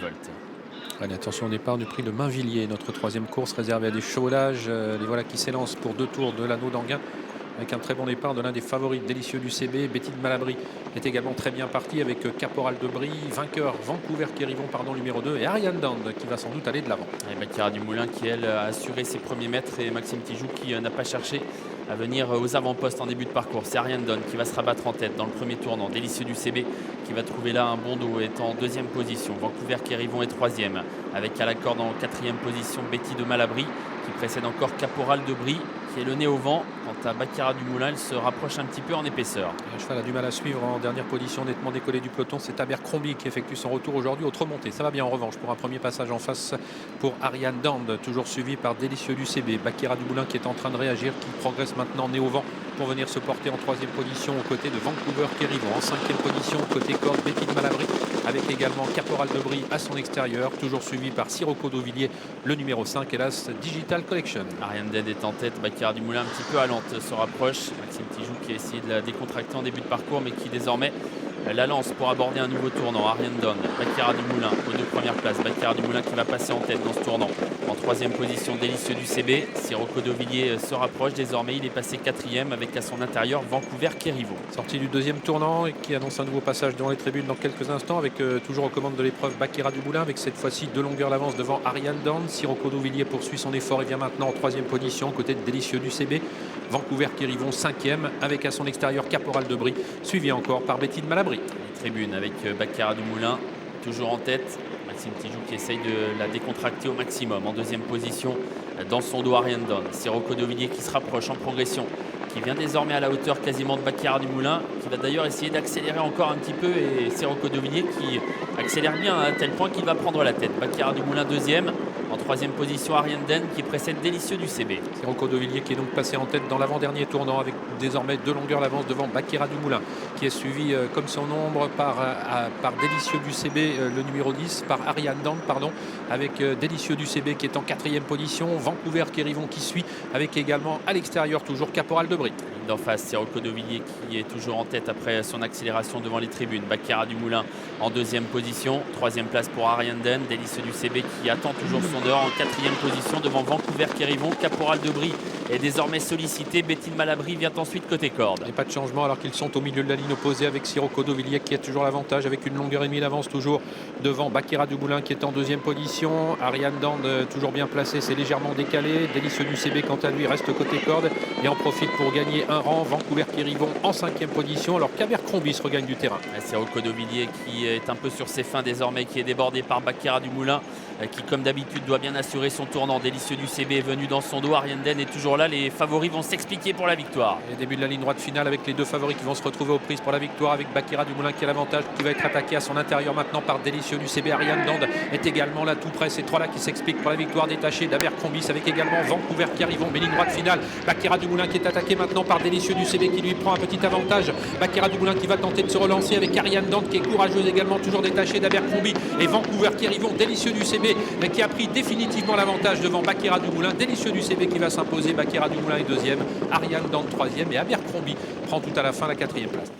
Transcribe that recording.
Volt. Allez, attention au départ du prix de Mainvilliers, notre troisième course réservée à des chevaudages. Les voilà qui s'élancent pour 2 tours de l'anneau d'Anguin avec un très bon départ de l'un des favoris délicieux du CB. Betty de Malabry est également très bien parti avec Caporal de Brie, vainqueur Vancouver Kérivon, numéro 2, et Ariane Dand qui va sans doute aller de l'avant. Et Baccarat du Moulin qui, elle, a assuré ses premiers mètres, et Maxime Tijoux qui n'a pas cherché à venir aux avant-postes en début de parcours. C'est Ariane Don qui va se rabattre en tête dans le premier tournant. Délicieux du CB qui va trouver là un bon dos, est en deuxième position. Vancouver Kérivon est troisième, avec à la corde en quatrième position Betty de Malabry qui précède encore Caporal de Brie qui est le nez au vent. Quant à Baccarat du Moulin, il se rapproche un petit peu en épaisseur. Le cheval a du mal à suivre en dernière position, nettement décollé du peloton. C'est Abercrombie qui effectue son retour aujourd'hui au Tremonté. Ça va bien en revanche pour un premier passage en face pour Ariane Dand, toujours suivi par Délicieux du CB. Baccarat du Moulin qui est en train de réagir, qui progresse maintenant nez au vent pour venir se porter en troisième position aux côtés de Vancouver Kérivon. En cinquième position, côté corde, Betty de Malabry, avec également Caporal de Brie à son extérieur, toujours suivi par Sirocco d'Auvilliers, le numéro 5, hélas Digital Collection. Ariane Dead est en tête, Baccarat du Moulin un petit peu à lente se rapproche. Maxime Tijoux qui a essayé de la décontracter en début de parcours, mais qui désormais la lance pour aborder un nouveau tournant. Ariane Don, Baccarat du Moulin aux deux premières places. Baccarat du Moulin qui va passer en tête dans ce tournant. En troisième position, Délicieux du CB. Sirocco d'Auvilliers se rapproche désormais. Il est passé quatrième avec à son intérieur Vancouver Kérivon. Sortie du deuxième tournant et qui annonce un nouveau passage devant les tribunes dans quelques instants, avec toujours aux commandes de l'épreuve Baccarat du Moulin, avec cette fois-ci 2 longueurs d'avance devant Ariane Dand. Sirocco d'Auvilliers poursuit son effort et vient maintenant en troisième position côté de Délicieux du CB. Vancouver Kérivon cinquième, avec à son extérieur Caporal de Brie, suivi encore par Betty de Malabry. Les tribunes avec Baccarat du Moulin toujours en tête. Maxime Tijoux qui essaye de la décontracter au maximum. En deuxième position, dans son dos, Ariane Don. Sirocco d'Auvilliers qui se rapproche en progression, qui vient désormais à la hauteur quasiment de Baccarat du Moulin, qui va d'ailleurs essayer d'accélérer encore un petit peu, et Sirocco d'Auvilliers qui accélère bien à tel point qu'il va prendre la tête. Baccarat du Moulin deuxième. En troisième position, Ariane Den qui précède Délicieux du CB. Sirocco d'Auvilliers qui est donc passé en tête dans l'avant-dernier tournant, avec désormais 2 longueurs d'avance devant Baccarat du Moulin, qui est suivi comme son ombre par Délicieux du CB, le numéro 10, par Ariane Dand, avec Délicieux du CB qui est en quatrième position. Vancouver Kérivon qui suit, avec également à l'extérieur toujours Caporal de Brie. D'en face, Sirocco d'Auvilliers qui est toujours en tête après son accélération devant les tribunes. Baccarat du Moulin en deuxième position. Troisième place pour Ariane Den. Délicieux du CB qui attend toujours son heure en quatrième position devant Vancouver Kérivon. Caporal de Brie est désormais sollicité. Betty de Malabry vient ensuite côté corde. Et pas de changement alors qu'ils sont au milieu de la ligne opposée, avec Sirocco d'Auvilliers qui a toujours l'avantage avec une longueur et demie d'avance toujours devant Baccarat du Moulin qui est en deuxième position. Ariane Dand toujours bien placé, c'est légèrement décalé. Délicieux du CB quant à lui reste côté corde et en profite pour gagner un rang. Vancouver Kérivon en cinquième position alors qu'Abercrombie se regagne du terrain. Sirocco d'Auvilliers qui est un peu sur ses fins désormais, qui est débordé par Baccarat du Moulin, qui comme d'habitude doit bien assurer son tournant. Délicieux du CB est venu dans son dos. Ariane Den est toujours là. Les favoris vont s'expliquer pour la victoire. Et début de la ligne droite finale avec les 2 favoris qui vont se retrouver aux prises pour la victoire, avec Baccarat du Moulin qui a l'avantage, qui va être attaqué à son intérieur maintenant par Délicieux du CB. Ariane Dand est également là tout près. Ces 3-là qui s'expliquent pour la victoire détachée d'Abercrombie, avec également Vancouver Kérivon. Mais ligne droite finale, Baccarat du Moulin qui est attaqué maintenant par Délicieux du CB qui lui prend un petit avantage. Baccarat du Moulin qui va tenter de se relancer avec Ariane Dand qui est courageuse également, toujours détachée d'Abercrombie, et Vancouver Kérivon. Délicieux du CB qui a pris définitivement l'avantage devant Baccarat du Moulin. Délicieux du CB qui va s'imposer. Baccarat du Moulin est deuxième, Ariane Dand troisième, et Abercrombie prend tout à la fin la quatrième place.